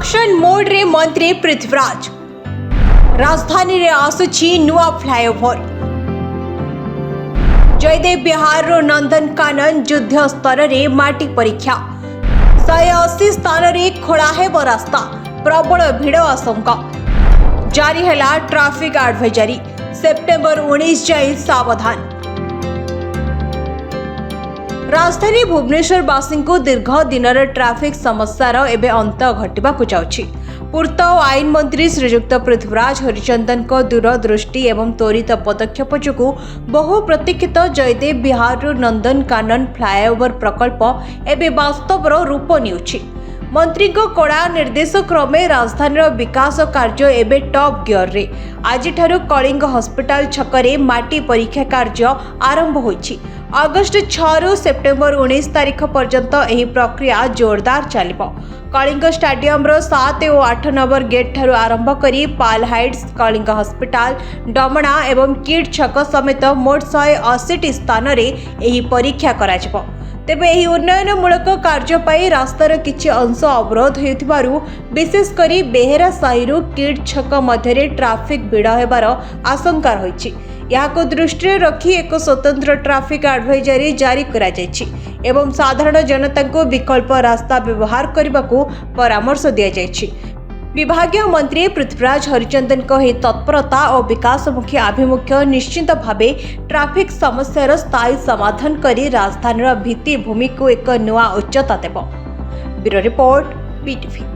Action mode रे मंत्री पृथ्वीराज राजधानी रे आसुची नुआ फ्लाईओवर जयदेव बिहार रो नंदनकानन युद्ध स्तर रे माटी परीक्षा 180 स्थान रे खोला हेब रास्ता प्रबल भिड़ आशंका जारी हैला ट्रैफिक एडवाइजरी सेप्टेम्बर 19 जाए सावधान। राजधानी भुवनेश्वरवासी को दीर्घ दिनर ट्रैफिक समस्यार एवं अंत घटवाक जाउछि। पूर्त और आईन मंत्री श्रीयुक्त पृथ्वीराज हरिचंदन को दूरदृष्टि एवं त्वरित पदक्षेप जो बहु प्रतीक्षित जयदेव बिहार नंदनकानन फ्लाईओवर प्रकल्प एवं वास्तव रूप नेउछि। मंत्री को कड़ा निर्देश क्रमे राजधानी विकास कार्य एवं टॉप गियर रे आज कलिंग हॉस्पिटल छकरे माटी परीक्षा कार्य आरंभ होइछि। अगस्ट 6 रु सेप्टेम्बर 19 तारीख पर्यंत एही प्रक्रिया जोरदार चलिबो। कलिंग स्टेडियम 7 और 8 नंबर गेट ठारू आरंभ करी पाल हाइट्स कलिंग हॉस्पिटल डमणा एवं किड छक समेत मोट 180 स्थान रे एही परीक्षा कराजिबो। तेबे एही उन्नयनमूलक कार्य पाई रास्तार किछि अंश अवरोध हेउथिबारु विशेष करी बेहेरा साहिरु किड छक मध्यरे ट्रैफिक भिड़ हेबार आशंका रहिछि। याको दृष्टि रखी एक स्वतंत्र ट्रैफिक एडवाइजरी जारी करा जायछि एवं साधारण जनता को विकल्प रास्ता व्यवहार करने को परामर्श दिया जायछि। विभागीय मंत्री पृथ्वीराज हरिचंदन को ही तत्परता और विकासमुखी आभिमुख्य निश्चित भावे ट्रैफिक समस्यार स्थायी समाधान करी राजधानीर भित्तिभूमि को एक नुआ उच्चता देव। Bureau report PTV।